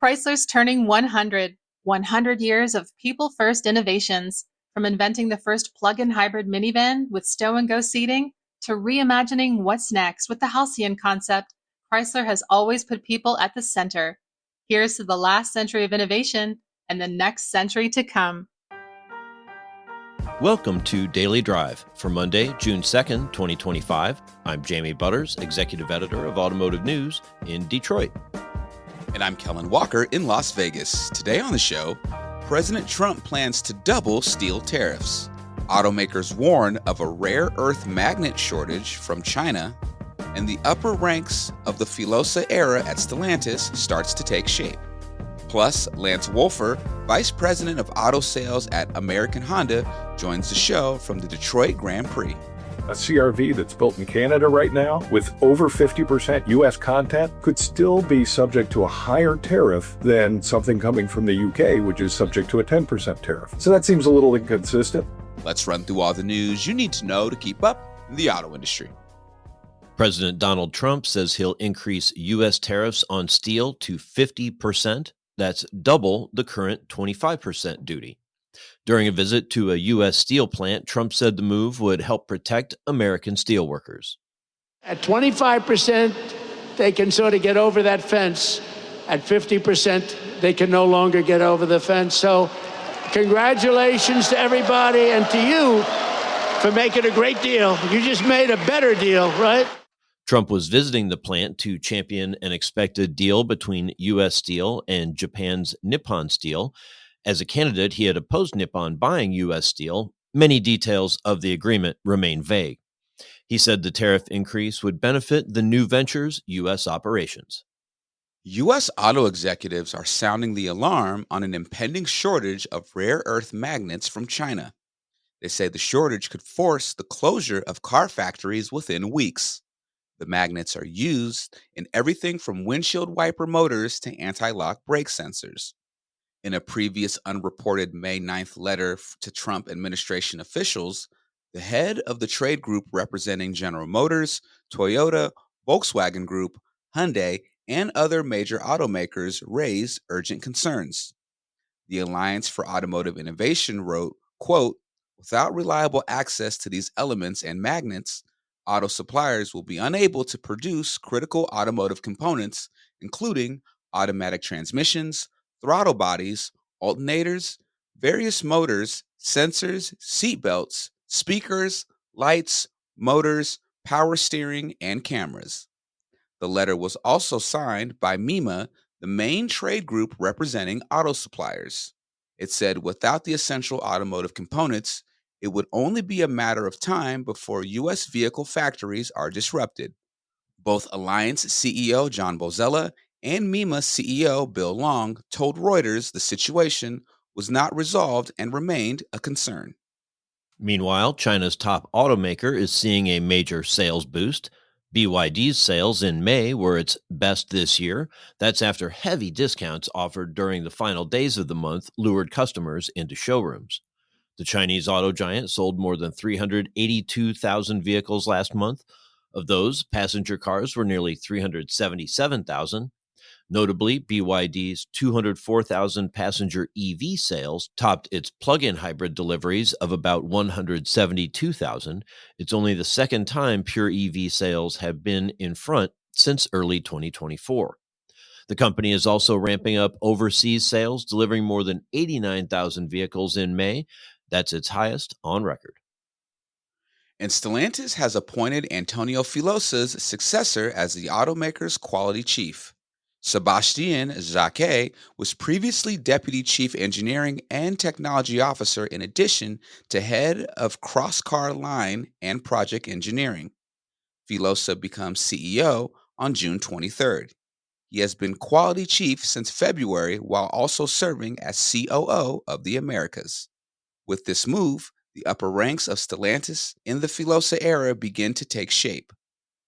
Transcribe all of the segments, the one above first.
Chrysler's turning 100. 100 years of people-first innovations, from inventing the first plug-in hybrid minivan with stow-and-go seating to reimagining what's next with the Halcyon concept. Chrysler has always put people at the center. Here's to the last century of innovation and the next century to come. Welcome to Daily Drive for Monday, June 2nd, 2025. I'm Jamie Butters, Executive Editor of Automotive News in Detroit. And I'm Kellen Walker in Las Vegas. Today on the show, President Trump plans to double steel tariffs. Automakers warn of a rare earth magnet shortage from China. And the upper ranks of the Filosa era at Stellantis starts to take shape. Plus, Lance Woelfer, Vice President of Auto Sales at American Honda, joins the show from the Detroit Grand Prix. A CR-V that's built in Canada right now, with over 50% U.S. content, could still be subject to a higher tariff than something coming from the UK, which is subject to a 10% tariff. So that seems a little inconsistent. Let's run through all the news you need to know to keep up in the auto industry. President Donald Trump says he'll increase U.S. tariffs on steel to 50%. That's double the current 25% duty. During a visit to a U.S. steel plant, Trump said the move would help protect American steelworkers. At 25%, they can sort of get over that fence. At 50%, they can no longer get over the fence. So congratulations to everybody and to you for making a great deal. You just made a better deal, right? Trump was visiting the plant to champion an expected deal between U.S. Steel and Japan's Nippon Steel. As a candidate, he had opposed Nippon buying U.S. steel. Many details of the agreement remain vague. He said the tariff increase would benefit the new venture's U.S. operations. U.S. auto executives are sounding the alarm on an impending shortage of rare earth magnets from China. They say the shortage could force the closure of car factories within weeks. The magnets are used in everything from windshield wiper motors to anti-lock brake sensors. In a previous unreported May 9th letter to Trump administration officials, the head of the trade group representing General Motors, Toyota, Volkswagen Group, Hyundai, and other major automakers raised urgent concerns. The Alliance for Automotive Innovation wrote, quote, "Without reliable access to these elements and magnets, auto suppliers will be unable to produce critical automotive components, including automatic transmissions, throttle bodies, alternators, various motors, sensors, seatbelts, speakers, lights, motors, power steering, and cameras." The letter was also signed by MEMA, the main trade group representing auto suppliers. It said without the essential automotive components, it would only be a matter of time before U.S. vehicle factories are disrupted. Both Alliance CEO John Bozella and MEMA CEO Bill Long told Reuters the situation was not resolved and remained a concern. Meanwhile, China's top automaker is seeing a major sales boost. BYD's sales in May were its best this year. That's after heavy discounts offered during the final days of the month lured customers into showrooms. The Chinese auto giant sold more than 382,000 vehicles last month. Of those, passenger cars were nearly 377,000. Notably, BYD's 204,000 passenger EV sales topped its plug-in hybrid deliveries of about 172,000. It's only the second time pure EV sales have been in front since early 2024. The company is also ramping up overseas sales, delivering more than 89,000 vehicles in May. That's its highest on record. And Stellantis has appointed Antonio Filosa's successor as the automaker's quality chief. Sebastien Jacquet was previously Deputy Chief Engineering and Technology Officer in addition to Head of Cross-Car Line and Project Engineering. Filosa becomes CEO on June 23rd. He has been Quality Chief since February while also serving as COO of the Americas. With this move, the upper ranks of Stellantis in the Filosa era begin to take shape.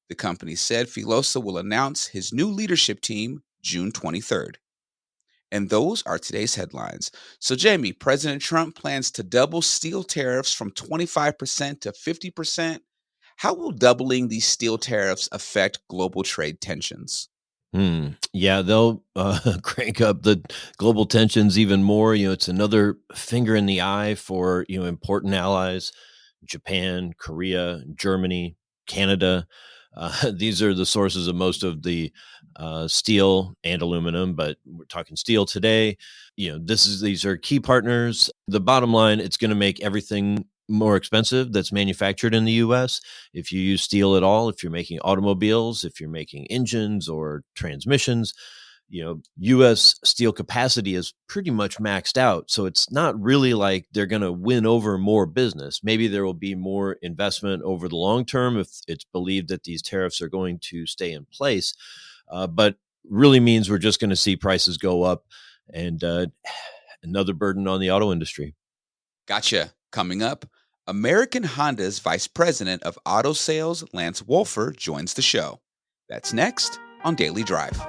The company said Filosa will announce his new leadership team June 23rd. And those are today's headlines. So, Jamie, President Trump plans to double steel tariffs from 25% to 50%. How will doubling these steel tariffs affect global trade tensions? Yeah, they'll crank up the global tensions even more. It's another finger in the eye for, important allies, Japan, Korea, Germany, Canada. These are the sources of most of the steel and aluminum, but we're talking steel today. These are key partners. The bottom line, it's going to make everything more expensive that's manufactured in the US. If you use steel at all, if you're making automobiles, if you're making engines or transmissions, US steel capacity is pretty much maxed out. So it's not really like they're going to win over more business. Maybe there will be more investment over the long term if it's believed that these tariffs are going to stay in place. But really means we're just going to see prices go up and another burden on the auto industry. Gotcha. Coming up, American Honda's Vice President of Auto Sales, Lance Woelfer, joins the show. That's next on Daily Drive.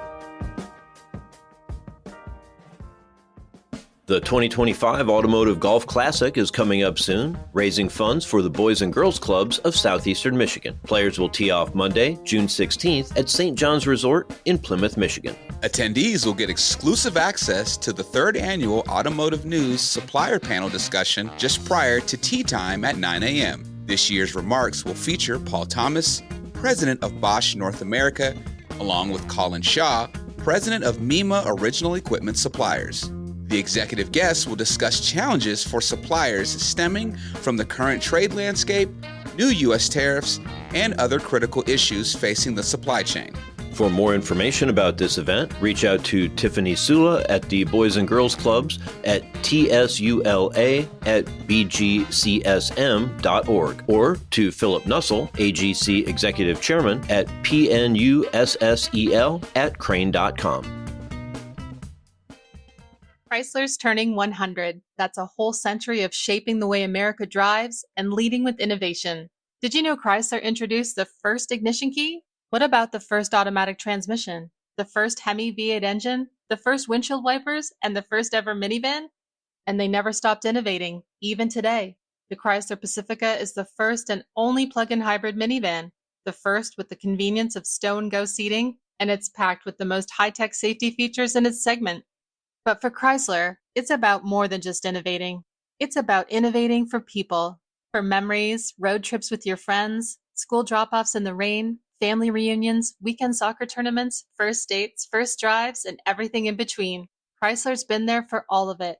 The 2025 Automotive Golf Classic is coming up soon, raising funds for the Boys and Girls Clubs of Southeastern Michigan. Players will tee off Monday, June 16th at St. John's Resort in Plymouth, Michigan. Attendees will get exclusive access to the third annual Automotive News Supplier Panel discussion just prior to tee time at 9 a.m. This year's remarks will feature Paul Thomas, President of Bosch North America, along with Colin Shaw, President of MEMA Original Equipment Suppliers. The executive guests will discuss challenges for suppliers stemming from the current trade landscape, new U.S. tariffs, and other critical issues facing the supply chain. For more information about this event, reach out to Tiffany Sula at the Boys and Girls Clubs at tsula@bgcsm.org or to Philip Nussel, AGC Executive Chairman at pnussel@crane.com. Chrysler's turning 100. That's a whole century of shaping the way America drives and leading with innovation. Did you know Chrysler introduced the first ignition key? What about the first automatic transmission, the first Hemi V8 engine, the first windshield wipers, and the first ever minivan? And they never stopped innovating, even today. The Chrysler Pacifica is the first and only plug-in hybrid minivan, the first with the convenience of stow-and-go seating, and it's packed with the most high-tech safety features in its segment. But for Chrysler, it's about more than just innovating. It's about innovating for people, for memories, road trips with your friends, school drop-offs in the rain, family reunions, weekend soccer tournaments, first dates, first drives, and everything in between. Chrysler's been there for all of it,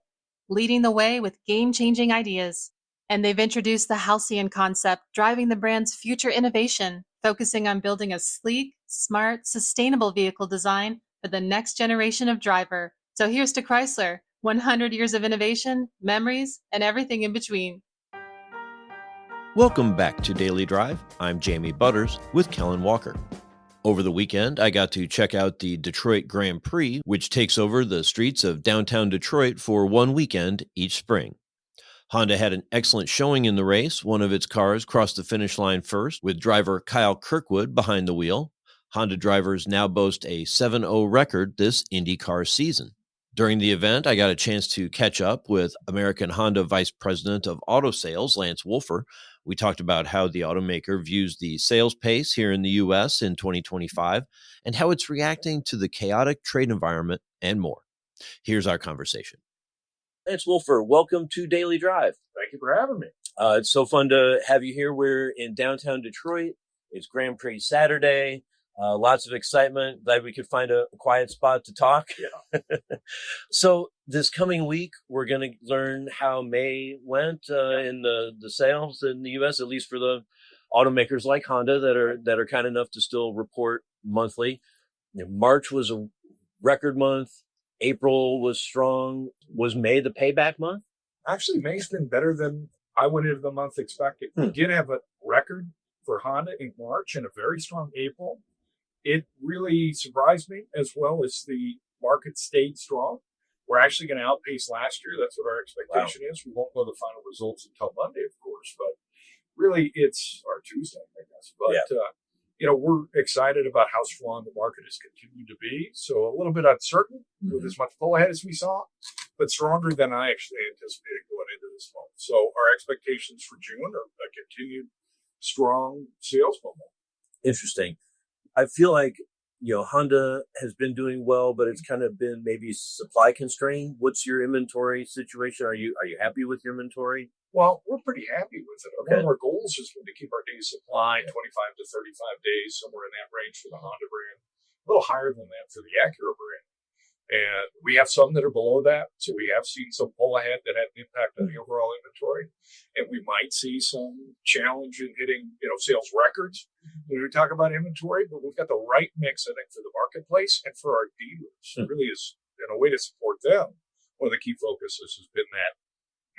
leading the way with game-changing ideas. And they've introduced the Halcyon concept, driving the brand's future innovation, focusing on building a sleek, smart, sustainable vehicle design for the next generation of driver. So here's to Chrysler, 100 years of innovation, memories, and everything in between. Welcome back to Daily Drive. I'm Jamie Butters with Kellen Walker. Over the weekend, I got to check out the Detroit Grand Prix, which takes over the streets of downtown Detroit for one weekend each spring. Honda had an excellent showing in the race. One of its cars crossed the finish line first, with driver Kyle Kirkwood behind the wheel. Honda drivers now boast a 7-0 record this IndyCar season. During the event, I got a chance to catch up with American Honda Vice President of Auto Sales, Lance Woelfer. We talked about how the automaker views the sales pace here in the U.S. in 2025 and how it's reacting to the chaotic trade environment and more. Here's our conversation. Lance Woelfer, welcome to Daily Drive. Thank you for having me. It's so fun to have you here. We're in downtown Detroit. It's Grand Prix Saturday. Lots of excitement. Glad we could find a quiet spot to talk. Yeah. So this coming week, we're going to learn how May went in the sales in the U.S., at least for the automakers like Honda that are kind enough to still report monthly. March was a record month. April was strong. Was May the payback month? Actually, May's been better than I went into the month expecting. We did have a record for Honda in March and a very strong April. It really surprised me, as well as the market stayed strong. We're actually going to outpace last year. That's what our expectation is. We won't know the final results until Monday, of course, but really it's our Tuesday, I guess. But, we're excited about how strong the market has continued to be. So a little bit uncertain with as much pull ahead as we saw, but stronger than I actually anticipated going into this month. So our expectations for June are a continued strong sales momentum. Interesting. I feel like Honda has been doing well, but it's kind of been maybe supply constrained. What's your inventory situation? Are you happy with your inventory? Well, we're pretty happy with it. Okay. One of our goals has been to keep our days supply 25 to 35 days, somewhere in that range for the Honda brand, a little higher than that for the Acura brand. And we have some that are below that. So we have seen some pull ahead that had an impact on the overall inventory. And we might see some challenge in hitting, sales records when we talk about inventory, but we've got the right mix, I think, for the marketplace and for our dealers. It really is, in a way to support them. One of the key focuses has been that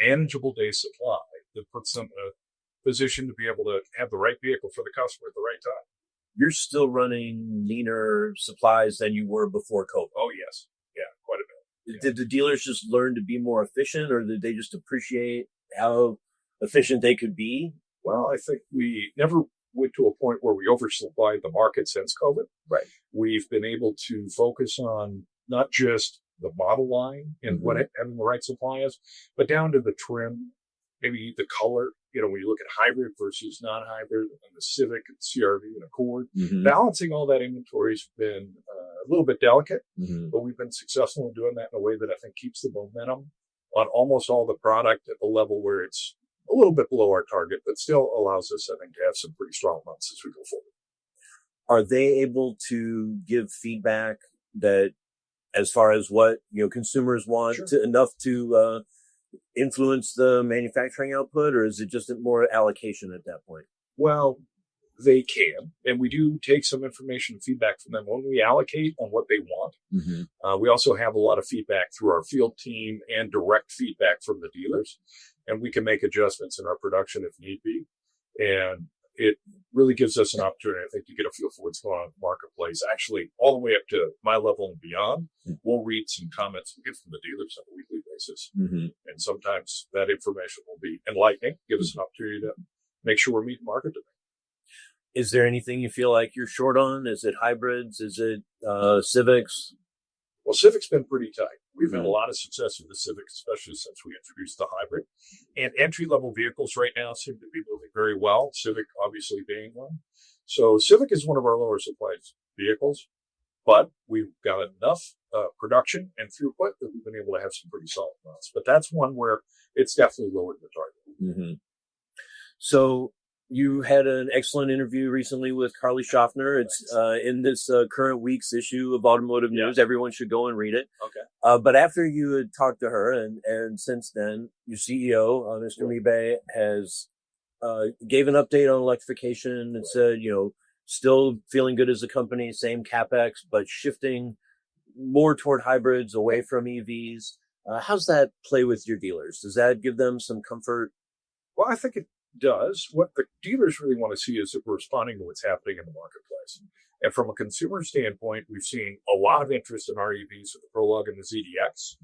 manageable day supply that puts them in a position to be able to have the right vehicle for the customer at the right time. You're still running leaner supplies than you were before COVID. Oh, yes. Yeah, quite a bit. Yeah. Did the dealers just learn to be more efficient, or did they just appreciate how efficient they could be? Well, I think we never went to a point where we oversupplied the market since COVID. Right. We've been able to focus on not just the model line and what having the right supply is, but down to the trim, maybe the color. When you look at hybrid versus non-hybrid and the Civic and CRV and Accord, balancing all that inventory has been a little bit delicate, but we've been successful in doing that in a way that I think keeps the momentum on almost all the product at the level where it's a little bit below our target, but still allows us, I think, to have some pretty strong months as we go forward. Are they able to give feedback that, as far as what consumers want, enough to influence the manufacturing output, or is it just more allocation at that point? Well, they can, and we do take some information and feedback from them when we allocate on what they want. We also have a lot of feedback through our field team and direct feedback from the dealers, and we can make adjustments in our production if need be. And it really gives us an opportunity, I think, to get a feel for what's going on in the marketplace, actually all the way up to my level and beyond. We'll read some comments we get from the dealers on a weekly basis. And sometimes that information will be enlightening, give us an opportunity to make sure we're meeting market demand. Is there anything you feel like you're short on? Is it hybrids? Is it Civics? Well, Civic's been pretty tight. We've had a lot of success with the Civic, especially since we introduced the hybrid. And entry-level vehicles right now seem to be moving very well, Civic obviously being one. So Civic is one of our lower supplied vehicles, but we've got enough production and throughput that we've been able to have some pretty solid months. But that's one where it's definitely lower than the target. So you had an excellent interview recently with Carly Schaffner. It's in this current week's issue of Automotive News. Everyone should go and read it. Okay. But after you had talked to her, and since then, your CEO, Mr. Mibe, has gave an update on electrification and said, still feeling good as a company, same CapEx, but shifting more toward hybrids, away from EVs. How's that play with your dealers? Does that give them some comfort? Well, I think it does. What the dealers really want to see is that we're responding to what's happening in the marketplace. And from a consumer standpoint, we've seen a lot of interest in our EVs with the Prologue and the ZDX.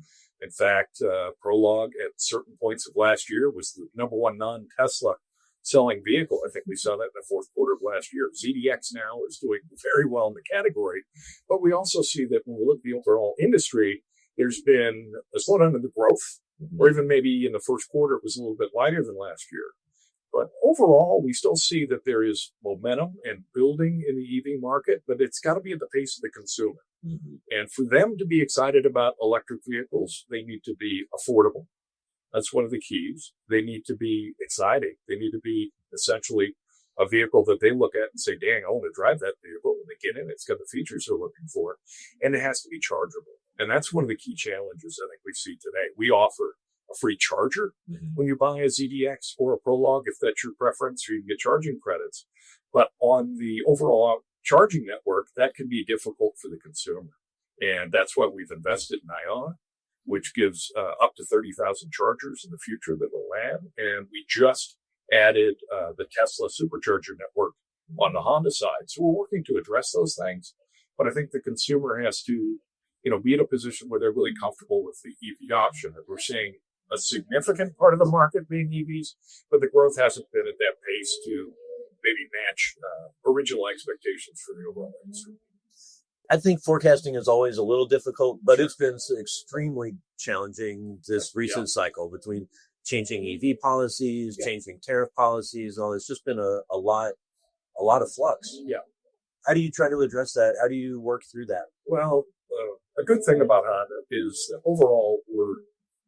In fact, Prologue at certain points of last year was the number one non-Tesla selling vehicle. I think we saw that in the fourth quarter of last year. ZDX now is doing very well in the category. But we also see that when we look at the overall industry, there's been a slowdown in the growth, or even maybe in the first quarter, it was a little bit lighter than last year. But overall, we still see that there is momentum and building in the EV market, but it's got to be at the pace of the consumer. And for them to be excited about electric vehicles, they need to be affordable. That's one of the keys. They need to be exciting. They need to be essentially a vehicle that they look at and say, dang, I want to drive that vehicle. When they get in, it's got the features they're looking for. And it has to be chargeable. And that's one of the key challenges I think we see today. We offer a free charger when you buy a ZDX or a Prologue, if that's your preference, or you can get charging credits. But on the overall charging network, that can be difficult for the consumer. And that's why we've invested in ION, which gives up to 30,000 chargers in the future that we'll add. And we just added the Tesla supercharger network on the Honda side. So we're working to address those things. But I think the consumer has to, be in a position where they're really comfortable with the EV option. And we're seeing a significant part of the market being EVs, but the growth hasn't been at that pace to maybe match original expectations for the overall industry. I think forecasting is always a little difficult, but it's been extremely challenging this recent cycle between changing EV policies, changing tariff policies, and all. It's just been a lot of flux. How do you try to address that? How do you work through that? Well, a good thing about Honda is that overall we're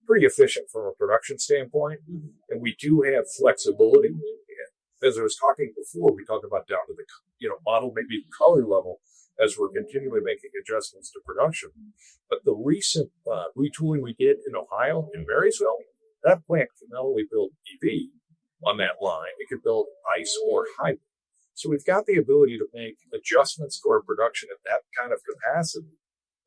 pretty efficient from a production standpoint, and we do have flexibility. And as I was talking before, we talked about down to the model, maybe color level, as we're continually making adjustments to production. But the recent retooling we did in Ohio, in Marysville, that plant can not only build EV on that line, it can build ICE or hybrid. So we've got the ability to make adjustments to our production at that kind of capacity,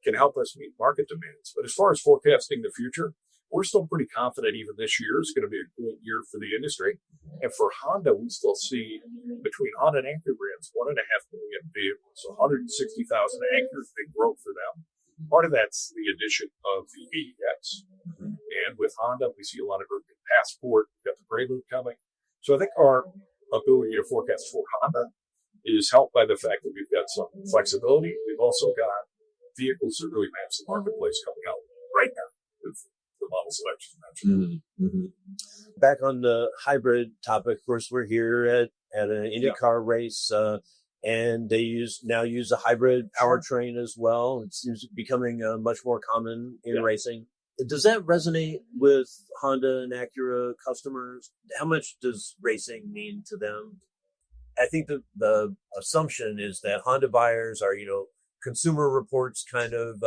can help us meet market demands. But as far as forecasting the future, we're still pretty confident even this year is going to be a good year for the industry. And for Honda, we still see between Honda and Acura brands, 1.5 million vehicles, 160,000 acres, big growth for them. Part of that's the addition of the AEX. And with Honda, we see a lot of growth in Passport. We've got the Prelude coming. So I think our ability to forecast for Honda is helped by the fact that we've got some flexibility. We've also got vehicles that really match the marketplace coming out right now with the model selection mentioned. Back on the hybrid topic, of course, we're here at an IndyCar race, and they now use a hybrid powertrain as well. It seems to be becoming much more common in racing. Does that resonate with Honda and Acura customers? How much does racing mean to them? I think the assumption is that Honda buyers are, consumer reports kind of,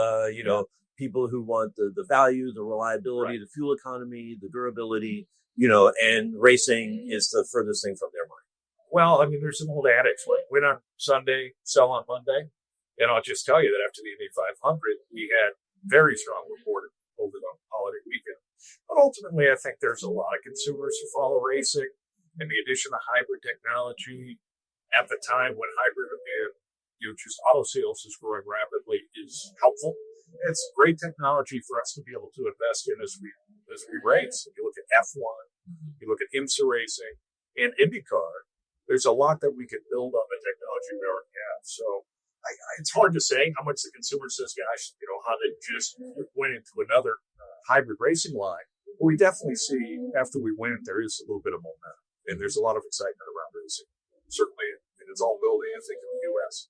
people who want the value, the reliability, the fuel economy, the durability, and racing is the furthest thing from their mind. Well, I mean, there's an old adage, like win on Sunday, sell on Monday. And I'll just tell you that after the Indy 500, we had very strong reporting over the holiday weekend. But ultimately, I think there's a lot of consumers who follow racing, and the addition of hybrid technology at the time when hybrid and just auto sales is growing rapidly is helpful. It's great technology for us to be able to invest in as we race. If you look at F1, you look at IMSA racing, and IndyCar, there's a lot that we could build on the technology we already have. So it's hard to say how much the consumer says, gosh, how they just went into another hybrid racing line. But we definitely see after we win, there is a little bit of momentum, and there's a lot of excitement around racing, certainly, and it's all building, I think, in the U.S.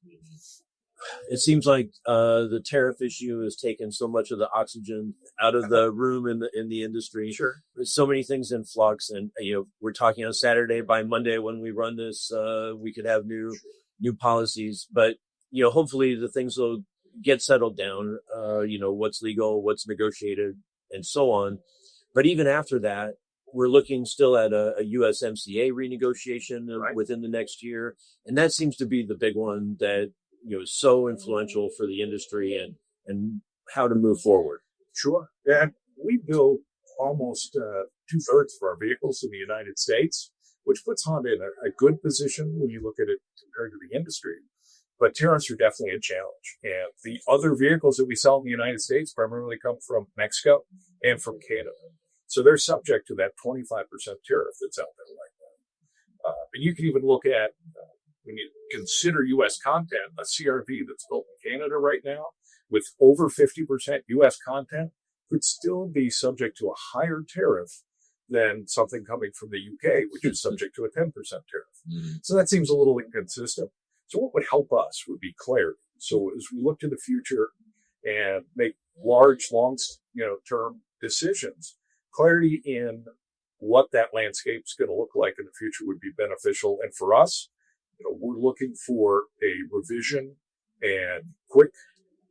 It seems like the tariff issue has taken so much of the oxygen out of the room in the industry. Sure. There's so many things in flux, and we're talking on Saturday. By Monday, when we run this, we could have new policies. But hopefully the things will get settled down. What's legal, what's negotiated, and so on. But even after that, we're looking still at a USMCA renegotiation within the next year, and that seems to be the big one that is so influential for the industry and how to move forward. Sure. And we build almost 2/3 of our vehicles in the United States, which puts Honda in a good position when you look at it compared to the industry. But tariffs are definitely a challenge. And the other vehicles that we sell in the United States primarily come from Mexico and from Canada. So they're subject to that 25% tariff that's out there right now. But you can even look at, when you consider U.S. content, a CRV that's built in Canada right now with over 50% U.S. content could still be subject to a higher tariff than something coming from the UK, which is subject to a 10% tariff. So that seems a little inconsistent. So what would help us would be clarity. So as we look to the future and make large, long-term decisions, clarity in what that landscape's going to look like in the future would be beneficial. And for us, we're looking for a revision and quick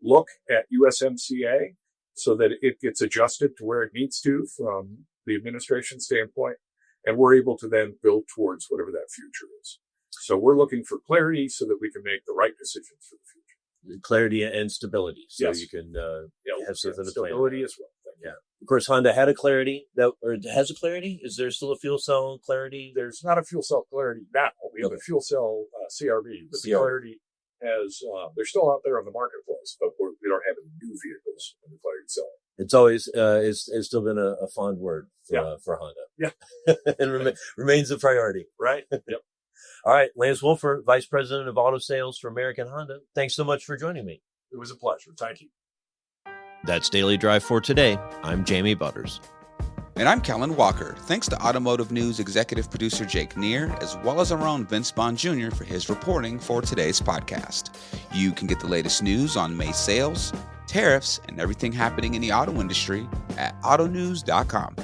look at USMCA so that it gets adjusted to where it needs to from the administration standpoint, and we're able to then build towards whatever that future is. So we're looking for clarity so that we can make the right decisions for the future. Clarity and stability, so you can have something to plan. Stability as well. Yeah. Of course, Honda had a clarity has a clarity. Is there still a fuel cell clarity? There's not a fuel cell clarity now. We have a fuel cell CRV, but the clarity has, they're still out there on the marketplace, but we don't have any new vehicles in the clarity cell. It's always, it's still been a fond word for Honda. Yeah. And remains a priority. Right. Yep. All right. Lance Woelfer, Vice President of Auto Sales for American Honda. Thanks so much for joining me. It was a pleasure. Thank you. That's Daily Drive for today. I'm Jamie Butters. And I'm Kellen Walker. Thanks to Automotive News executive producer Jake Neer, as well as our own Vince Bond Jr. for his reporting for today's podcast. You can get the latest news on May sales, tariffs, and everything happening in the auto industry at autonews.com.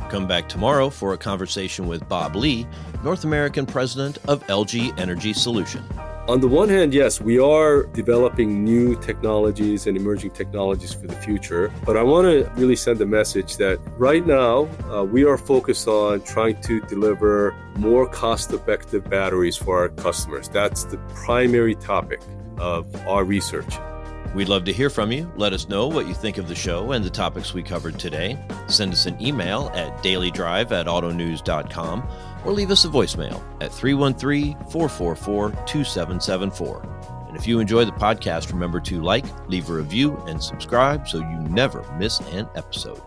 Come back tomorrow for a conversation with Bob Lee, North American president of LG Energy Solution. On the one hand, yes, we are developing new technologies and emerging technologies for the future. But I want to really send a message that right now, we are focused on trying to deliver more cost-effective batteries for our customers. That's the primary topic of our research. We'd love to hear from you. Let us know what you think of the show and the topics we covered today. Send us an email at dailydrive@autonews.com or leave us a voicemail at 313-444-2774. And if you enjoy the podcast, remember to like, leave a review, and subscribe so you never miss an episode.